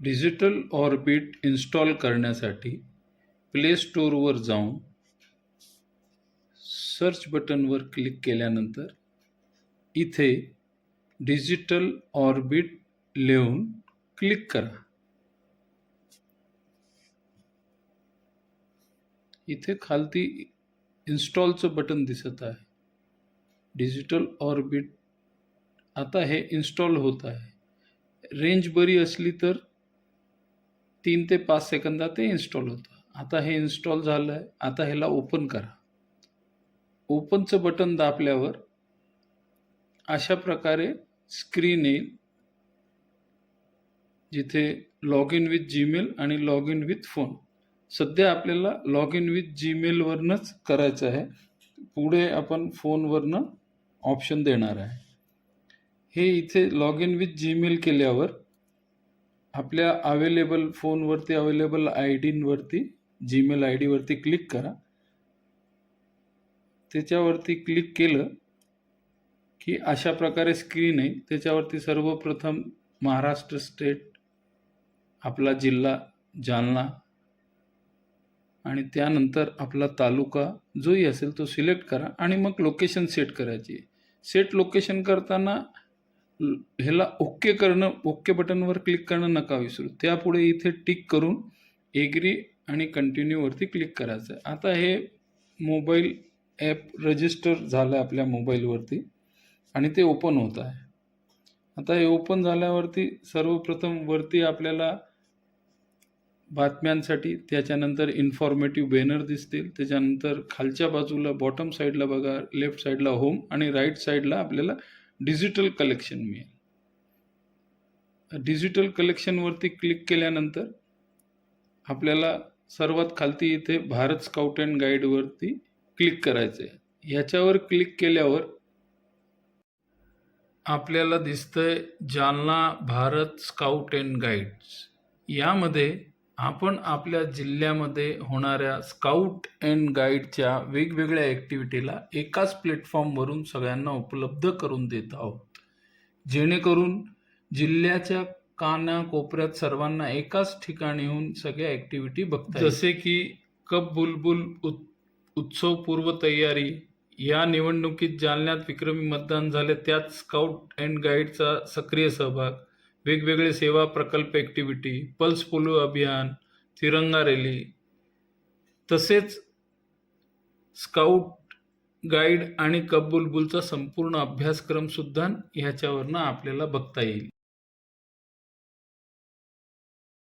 Digital orbit install करण्यासाठी play स्टोअरवर जाऊन search बटनवर click केल्यानंतर इथे डिजिटल ऑर्बिट लिहून क्लिक करा. इथे खालती इन्स्टॉलचं बटन दिसत आहे. डिजिटल ऑर्बिट आता हे इन्स्टॉल होत आहे. रेंज बरी असली तर 3 ते 5 सेकंदात ते इन्स्टॉल होतं. आता हे इन्स्टॉल झालं आहे. आता ह्याला ओपन करा. ओपनचं बटन दाबल्यावर अशा प्रकारे स्क्रीन येईल, जिथे लॉग इन विथ जीमेल आणि लॉग इन विथ फोन. सध्या आपल्याला लॉग इन विथ जीमेलवरनंच करायचं आहे. पुढे आपण फोनवरनं ऑप्शन देणार आहे. हे इथे लॉग इन विथ जीमेल केल्यावर आपल्या अवेलेबल फोनवरती अवेलेबल आयडींवरती जीमेल आय डीवरती क्लिक करा. त्याच्यावरती क्लिक केलं की अशा प्रकारे स्क्रीन आहे. त्याच्यावरती सर्वप्रथम महाराष्ट्र स्टेट, आपला जिल्हा जालना आणि त्यानंतर आपला तालुका जोही असेल तो सिलेक्ट करा आणि मग लोकेशन सेट करायची. सेट लोकेशन करताना ह्याला ओके करणं, ओके बटनवर क्लिक करणं नका विसरू. त्यापुढे इथे टिक करून एग्री आणि कंटिन्यूवरती क्लिक करायचं. आता हे मोबाईल ॲप रजिस्टर झालं आपल्या मोबाईलवरती आणि ते ओपन होत आहे. आता हे ओपन झाल्यावरती सर्वप्रथम वरती आपल्याला बातम्यांसाठी, त्याच्यानंतर इन्फॉर्मेटिव्ह बॅनर दिसतील. त्याच्यानंतर खालच्या बाजूला बॉटम साईडला बघा, लेफ्ट साईडला होम आणि राईट साईडला आपल्याला डिजिटल कलेक्शन मिळेल. डिजिटल कलेक्शनवरती क्लिक केल्यानंतर आपल्याला सर्वात खालती इथे भारत स्काउट अँड गाईडवरती क्लिक करायचं आहे. ह्याच्यावर क्लिक केल्यावर आपल्याला दिसतंय Jalna Bharat scout and guides. यामध्ये आपण आपल्या जिल्ह्यामध्ये होणाऱ्या स्काउट अँड गाईडच्या वेगवेगळ्या ॲक्टिव्हिटीला एकाच प्लॅटफॉर्मवरून सगळ्यांना उपलब्ध करून देत आहोत, जेणेकरून जिल्ह्याच्या कानाकोपऱ्यात सर्वांना एकाच ठिकाणी येऊन सगळ्या ॲक्टिव्हिटी बघता येईल. जसे की कब बुलबुल उत्सव पूर्व तयारी, या निवडणुकीत जालन्यात विक्रमी मतदान झाले, त्यात स्काउट अँड गाईडचा सक्रिय सहभाग, वेगवेगळे सेवा प्रकल्प ॲक्टिव्हिटी, पल्स पोलिओ अभियान, तिरंगा रॅली, तसेच स्काउट गाईड आणि कब बुलबुलचा संपूर्ण अभ्यासक्रम सुद्धा ह्याच्यावरनं आपल्याला बघता येईल.